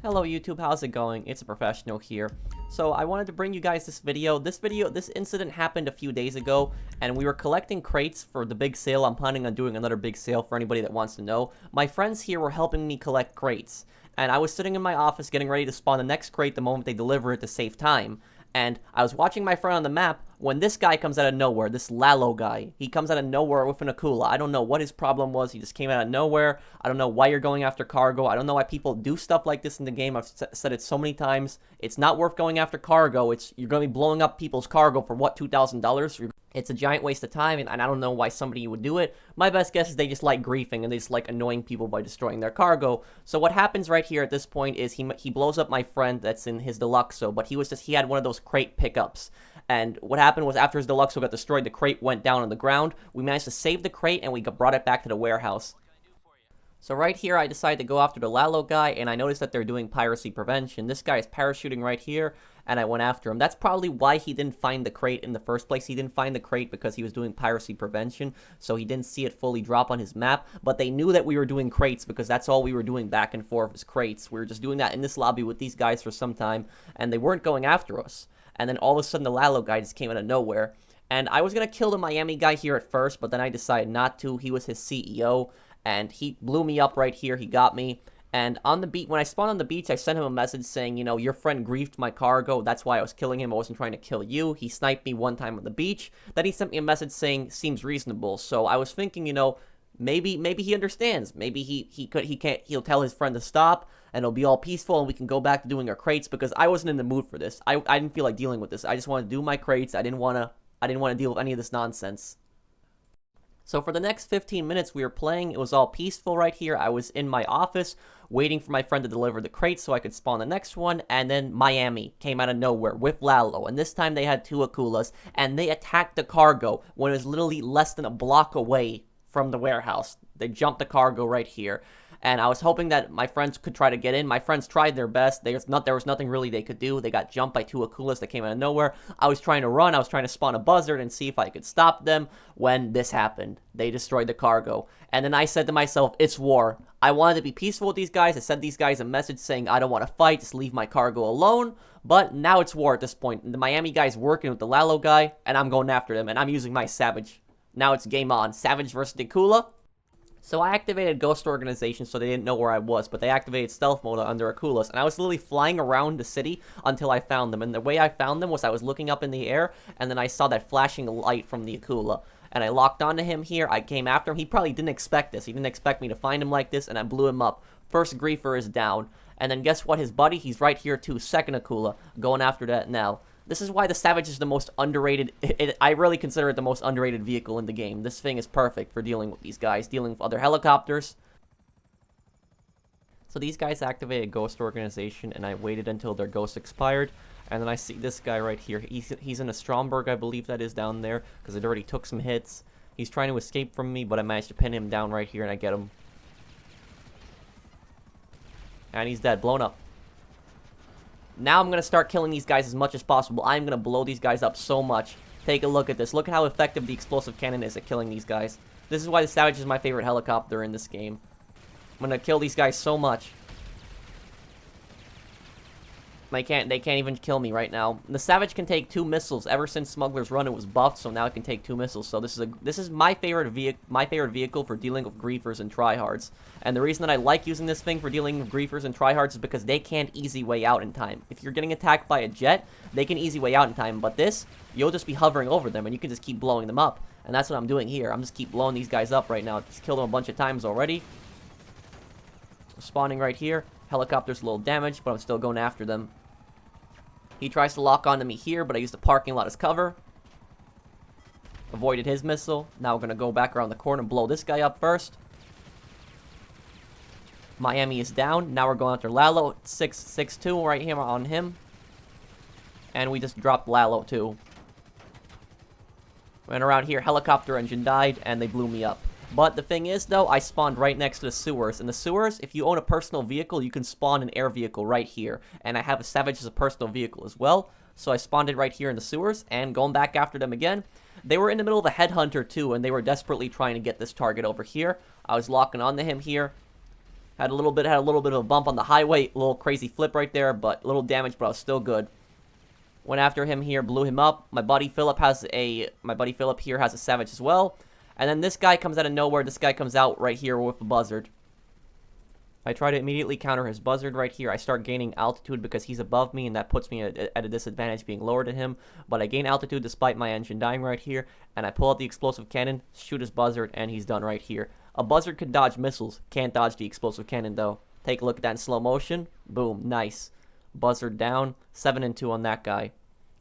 Hello YouTube, how's it going? It's a professional here. So I wanted to bring you guys this video. This incident happened a few days ago, and we were collecting crates for the big sale. I'm planning on doing another big sale for anybody that wants to know. My friends here were helping me collect crates, and I was sitting in my office getting ready to spawn the next crate the moment they deliver it to save time. And I was watching my friend on the map when this guy comes out of nowhere, this Lalo guy. He comes out of nowhere with an Akula. I don't know what his problem was. He just came out of nowhere. I don't know why you're going after cargo. I don't know why people do stuff like this in the game. I've said it so many times. It's not worth going after cargo. You're going to be blowing up people's cargo for what, $2,000? It's a giant waste of time, and I don't know why somebody would do it. My best guess is they just like griefing, and they just like annoying people by destroying their cargo. So what happens right here at this point is he blows up my friend that's in his Deluxo, but he had one of those crate pickups. And what happened was after his Deluxo got destroyed, the crate went down on the ground. We managed to save the crate, and we brought it back to the warehouse. So right here, I decided to go after the Lalo guy, and I noticed that they're doing piracy prevention. This guy is parachuting right here, and I went after him. That's probably why he didn't find the crate in the first place. He didn't find the crate because he was doing piracy prevention, so he didn't see it fully drop on his map. But they knew that we were doing crates because that's all we were doing back and forth is crates. We were just doing that in this lobby with these guys for some time, and they weren't going after us. And then all of a sudden, the Lalo guy just came out of nowhere. And I was going to kill the Miami guy here at first, but then I decided not to. He was his CEO. And he blew me up right here. He got me. And on the beach, when I spawned on the beach, I sent him a message saying, you know, your friend griefed my cargo. That's why I was killing him. I wasn't trying to kill you. He sniped me one time on the beach. Then he sent me a message saying, seems reasonable. So I was thinking, you know, maybe he understands. Maybe he'll tell his friend to stop, and it'll be all peaceful, and we can go back to doing our crates, because I wasn't in the mood for this. I didn't feel like dealing with this. I just wanted to do my crates. I didn't want to deal with any of this nonsense. So for the next 15 minutes we were playing, it was all peaceful right here. I was in my office waiting for my friend to deliver the crate so I could spawn the next one, and then Miami came out of nowhere with Lalo, and this time they had two Akulas, and they attacked the cargo when it was literally less than a block away from the warehouse. They jumped the cargo right here. And I was hoping that my friends could try to get in. My friends tried their best. There was nothing really they could do. They got jumped by two Akulas that came out of nowhere. I was trying to run. I was trying to spawn a buzzard and see if I could stop them when this happened. They destroyed the cargo. And then I said to myself, it's war. I wanted to be peaceful with these guys. I sent these guys a message saying, I don't want to fight. Just leave my cargo alone. But now it's war at this point. The Miami guy's working with the Lalo guy, and I'm going after them. And I'm using my Savage. Now it's game on. Savage versus Akula. So I activated Ghost Organization so they didn't know where I was, but they activated Stealth Mode under Akulas, and I was literally flying around the city until I found them, and the way I found them was I was looking up in the air, and then I saw that flashing light from the Akula, and I locked onto him here. I came after him. He probably didn't expect this. He didn't expect me to find him like this, and I blew him up. First Griefer is down, and then guess what? His buddy, he's right here too, second Akula, going after that now. This is why the Savage is the most underrated. I really consider it the most underrated vehicle in the game. This thing is perfect for dealing with these guys, dealing with other helicopters. So these guys activated Ghost Organization, and I waited until their ghost expired. And then I see this guy right here. He's in a Stromberg, I believe that is, down there, because it already took some hits. He's trying to escape from me, but I managed to pin him down right here, and I get him. And he's dead, blown up. Now I'm going to start killing these guys as much as possible. I'm going to blow these guys up so much. Take a look at this. Look at how effective the explosive cannon is at killing these guys. This is why the Savage is my favorite helicopter in this game. I'm going to kill these guys so much. They can't even kill me right now. The Savage can take 2 missiles. Ever since Smuggler's Run, it was buffed, so now it can take 2 missiles. So this is my favorite vehicle for dealing with griefers and tryhards. And the reason that I like using this thing for dealing with griefers and tryhards is because they can't easy way out in time. If you're getting attacked by a jet, they can easy way out in time. But this, you'll just be hovering over them, and you can just keep blowing them up. And that's what I'm doing here. I'm just keep blowing these guys up right now. Just killed them a bunch of times already. Spawning right here. Helicopter's a little damaged, but I'm still going after them. He tries to lock onto me here, but I used the parking lot as cover. Avoided his missile. Now we're going to go back around the corner and blow this guy up first. Miami is down. Now we're going after Lalo. 6-2 right here on him. And we just dropped Lalo too. Went around here. Helicopter engine died, and they blew me up. But the thing is, though, I spawned right next to the sewers. And the sewers, if you own a personal vehicle, you can spawn an air vehicle right here. And I have a Savage as a personal vehicle as well. So I spawned it right here in the sewers. And going back after them again. They were in the middle of a headhunter, too. And they were desperately trying to get this target over here. I was locking onto him here. Had a little bit of a bump on the highway, a little crazy flip right there, but a little damage, but I was still good. Went after him here, blew him up. My buddy Philip here has a Savage as well. And then this guy comes out of nowhere. This guy comes out right here with a Buzzard. I try to immediately counter his Buzzard right here. I start gaining altitude because he's above me, and that puts me at a disadvantage being lower than him. But I gain altitude despite my engine dying right here, and I pull out the explosive cannon, shoot his Buzzard, and he's done right here. A Buzzard can dodge missiles, can't dodge the explosive cannon though. Take a look at that in slow motion. Boom, nice. Buzzard down, 7 and 2 on that guy.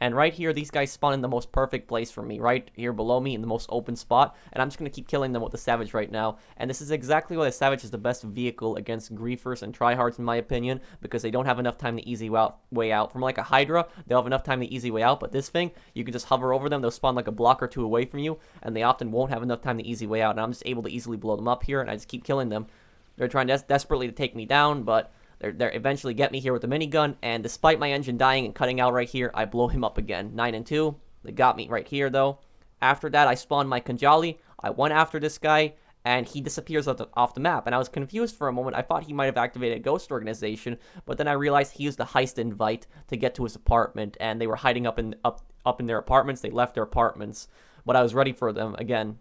And right here, these guys spawn in the most perfect place for me, right here below me in the most open spot. And I'm just going to keep killing them with the Savage right now. And this is exactly why the Savage is the best vehicle against griefers and tryhards, in my opinion, because they don't have enough time the easy way out. From like a Hydra, they'll have enough time the easy way out. But this thing, you can just hover over them. They'll spawn like a block or two away from you. And they often won't have enough time the easy way out. And I'm just able to easily blow them up here. And I just keep killing them. They're trying desperately to take me down, but They eventually get me here with the minigun, and despite my engine dying and cutting out right here, I blow him up again. 9 and 2. They got me right here, though. After that, I spawned my Kanjali. I went after this guy, and he disappears off the map. And I was confused for a moment. I thought he might have activated a ghost organization, but then I realized he used the heist invite to get to his apartment, and they were hiding up in their apartments. They left their apartments, but I was ready for them again.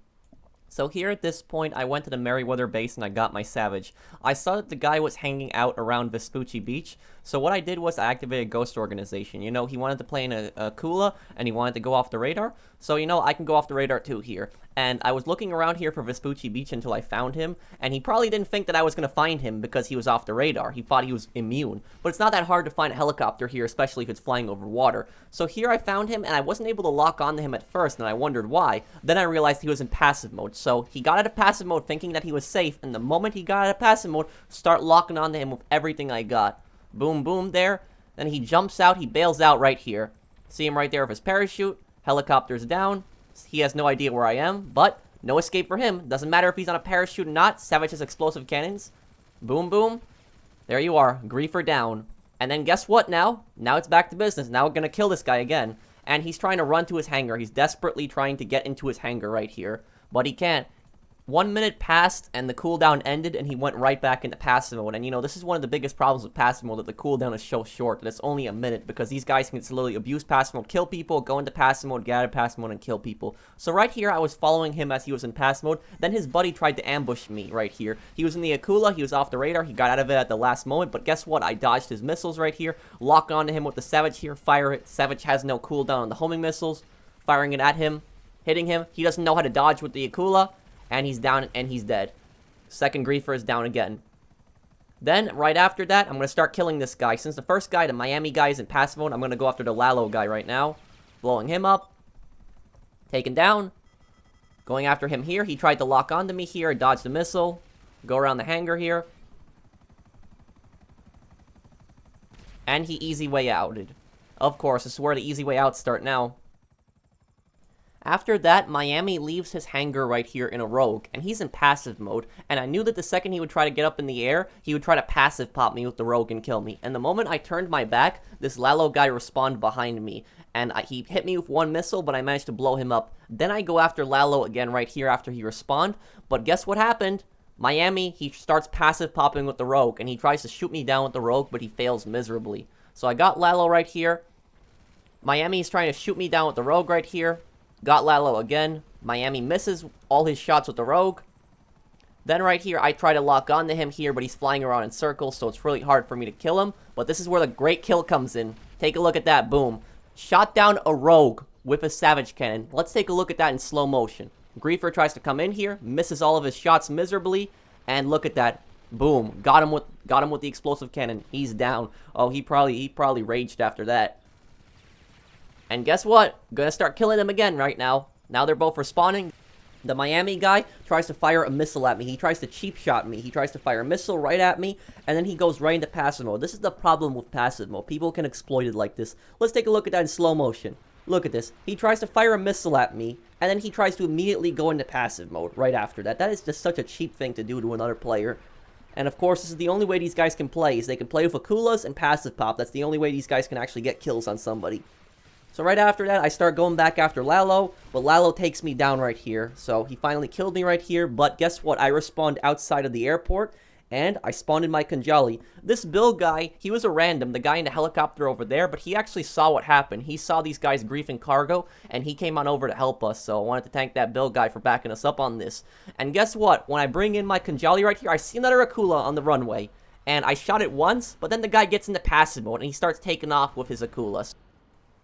So here at this point, I went to the Merryweather base and I got my Savage. I saw that the guy was hanging out around Vespucci Beach, so what I did was I activated Ghost Organization. You know, he wanted to play in a Akula, and he wanted to go off the radar, so you know, I can go off the radar too here. And I was looking around here for Vespucci Beach until I found him, and he probably didn't think that I was going to find him because he was off the radar. He thought he was immune, but it's not that hard to find a helicopter here, especially if it's flying over water. So here I found him, and I wasn't able to lock onto him at first, and I wondered why. Then I realized he was in passive mode, so he got out of passive mode thinking that he was safe, and the moment he got out of passive mode, start locking onto him with everything I got. Boom, boom there. Then he jumps out, he bails out right here. See him right there with his parachute. Helicopter's down. He has no idea where I am, but no escape for him. Doesn't matter if he's on a parachute or not. Savage has explosive cannons. Boom, boom. There you are. Griefer down. And then guess what now? Now it's back to business. Now we're going to kill this guy again. And he's trying to run to his hangar. He's desperately trying to get into his hangar right here. But he can't. 1 minute passed, and the cooldown ended, and he went right back into passive mode. And, you know, this is one of the biggest problems with passive mode, that the cooldown is so short, that it's only a minute, because these guys can literally abuse passive mode, kill people, go into passive mode, get out of passive mode, and kill people. So right here, I was following him as he was in passive mode. Then his buddy tried to ambush me right here. He was in the Akula, he was off the radar, he got out of it at the last moment, but guess what? I dodged his missiles right here, lock onto him with the Savage here, fire it. Savage has no cooldown on the homing missiles, firing it at him, hitting him. He doesn't know how to dodge with the Akula. And he's down, and he's dead. Second Griefer is down again. Then, right after that, I'm going to start killing this guy. Since the first guy, the Miami guy, is in passive mode, I'm going to go after the Lalo guy right now. Blowing him up. Taken down. Going after him here. He tried to lock onto me here. Dodge the missile. Go around the hangar here. And he easy way outed. Of course, this is where the easy way outs start now. After that, Miami leaves his hangar right here in a rogue, and he's in passive mode, and I knew that the second he would try to get up in the air, he would try to passive pop me with the rogue and kill me. And the moment I turned my back, this Lalo guy respawned behind me, and he hit me with one missile, but I managed to blow him up. Then I go after Lalo again right here after he respawned, but guess what happened? Miami, he starts passive popping with the rogue, and he tries to shoot me down with the rogue, but he fails miserably. So I got Lalo right here. Miami is trying to shoot me down with the rogue right here. Got Lalo again. Miami misses all his shots with the rogue. Then right here, I try to lock onto him here, but he's flying around in circles, so it's really hard for me to kill him. But this is where the great kill comes in. Take a look at that. Boom. Shot down a rogue with a Savage cannon. Let's take a look at that in slow motion. Griefer tries to come in here, misses all of his shots miserably, and look at that. Boom. Got him with the explosive cannon. He's down. Oh, he probably raged after that. And guess what? Gonna start killing them again right now. Now they're both respawning. The Miami guy tries to fire a missile at me. He tries to cheap shot me. He tries to fire a missile right at me, and then he goes right into passive mode. This is the problem with passive mode. People can exploit it like this. Let's take a look at that in slow motion. Look at this. He tries to fire a missile at me, and then he tries to immediately go into passive mode right after that. That is just such a cheap thing to do to another player. And of course, this is the only way these guys can play, is they can play with Akulas and passive pop. That's the only way these guys can actually get kills on somebody. So right after that, I start going back after Lalo, but Lalo takes me down right here. So he finally killed me right here, but guess what? I respawned outside of the airport, and I spawned in my Kanjali. This Bill guy, he was a random, the guy in the helicopter over there, but he actually saw what happened. He saw these guys griefing cargo, and he came on over to help us, so I wanted to thank that Bill guy for backing us up on this. And guess what? When I bring in my Kanjali right here, I see another Akula on the runway, and I shot it once, but then the guy gets into passive mode, and he starts taking off with his Akula.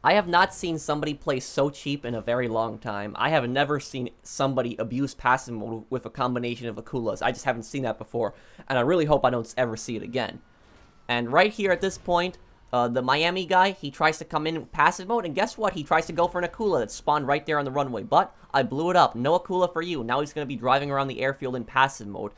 I have not seen somebody play so cheap in a very long time. I have never seen somebody abuse passive mode with a combination of Akulas. I just haven't seen that before, and I really hope I don't ever see it again. And right here at this point, the Miami guy, he tries to come in passive mode, and guess what? He tries to go for an Akula that spawned right there on the runway, but I blew it up. No Akula for you. Now he's going to be driving around the airfield in passive mode.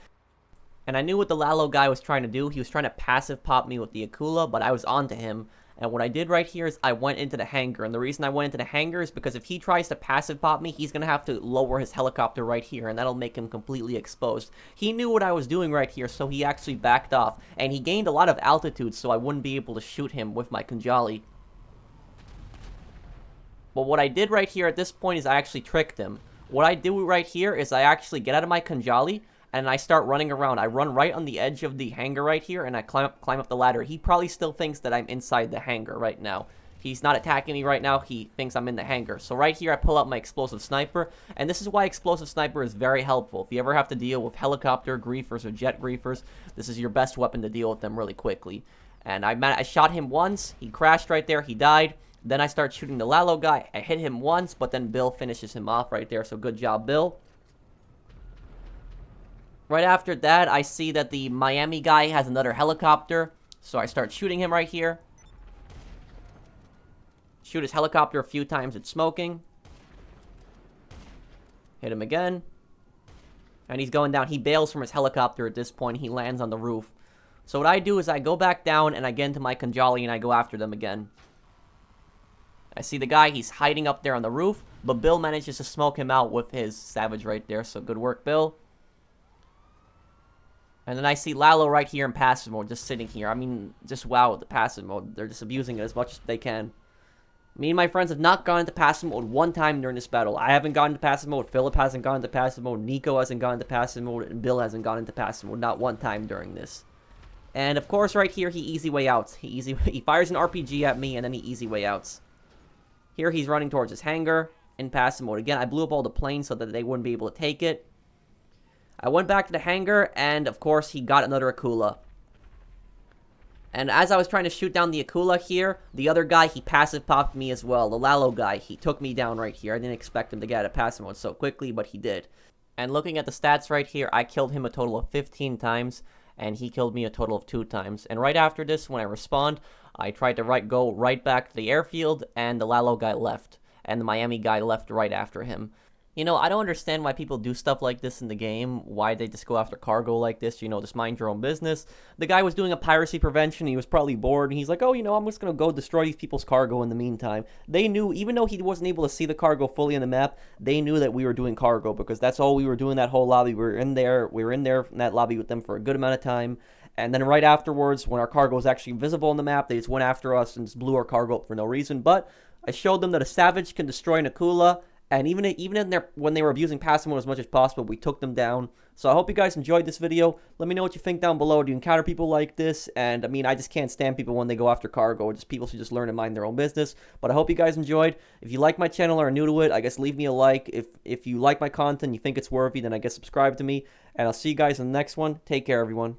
And I knew what the Lalo guy was trying to do. He was trying to passive pop me with the Akula, but I was onto him. And what I did right here is I went into the hangar. And the reason I went into the hangar is because if he tries to passive pop me, he's going to have to lower his helicopter right here. And that'll make him completely exposed. He knew what I was doing right here, so he actually backed off. And he gained a lot of altitude, so I wouldn't be able to shoot him with my Kanjali. But what I did right here at this point is I actually tricked him. What I do right here is I actually get out of my Kanjali, and I start running around. I run right on the edge of the hangar right here, and I climb up the ladder. He probably still thinks that I'm inside the hangar right now. He's not attacking me right now. He thinks I'm in the hangar. So right here, I pull out my explosive sniper, and this is why explosive sniper is very helpful. If you ever have to deal with helicopter griefers or jet griefers, this is your best weapon to deal with them really quickly. And I shot him once. He crashed right there. He died. Then I start shooting the Lalo guy. I hit him once, but then Bill finishes him off right there. So good job, Bill. Right after that, I see that the Miami guy has another helicopter, so I start shooting him right here. Shoot his helicopter a few times, it's smoking. Hit him again. And he's going down. He bails from his helicopter at this point. He lands on the roof. So what I do is I go back down, and I get into my Kanjali, and I go after them again. I see the guy, he's hiding up there on the roof, but Bill manages to smoke him out with his Savage right there, so good work, Bill. And then I see Lalo right here in passive mode, just sitting here. I mean, just wow with the passive mode. They're just abusing it as much as they can. Me and my friends have not gone into passive mode one time during this battle. I haven't gone into passive mode, Philip hasn't gone into passive mode, Nico hasn't gone into passive mode, and Bill hasn't gone into passive mode, not one time during this. And of course, right here, he easy way outs. He fires an RPG at me, and then he easy way outs. Here, he's running towards his hangar in passive mode. Again, I blew up all the planes so that they wouldn't be able to take it. I went back to the hangar, and of course, he got another Akula. And as I was trying to shoot down the Akula here, the other guy, he passive popped me as well. The Lalo guy, he took me down right here. I didn't expect him to get out of passive mode so quickly, but he did. And looking at the stats right here, I killed him a total of 15 times, and he killed me a total of 2 times. And right after this, when I respawned, I tried to go right back to the airfield, and the Lalo guy left. And the Miami guy left right after him. You know, I don't understand why people do stuff like this in the game, why they just go after cargo like this, you know, just mind your own business. The guy was doing a piracy prevention, he was probably bored, and he's like, oh, you know, I'm just going to go destroy these people's cargo in the meantime. They knew, even though he wasn't able to see the cargo fully on the map, they knew that we were doing cargo, because that's all we were doing that whole lobby. We were in there in that lobby with them for a good amount of time, and then right afterwards, when our cargo was actually visible on the map, they just went after us and just blew our cargo up for no reason. But I showed them that a Savage can destroy an Akula. And even in there, when they were abusing passive mode as much as possible, we took them down. So I hope you guys enjoyed this video. Let me know what you think down below. Do you encounter people like this? And I mean, I just can't stand people when they go after cargo. Just people should just learn to mind their own business. But I hope you guys enjoyed. If you like my channel or are new to it, I guess leave me a like. If you like my content, you think it's worthy, then I guess subscribe to me. And I'll see you guys in the next one. Take care, everyone.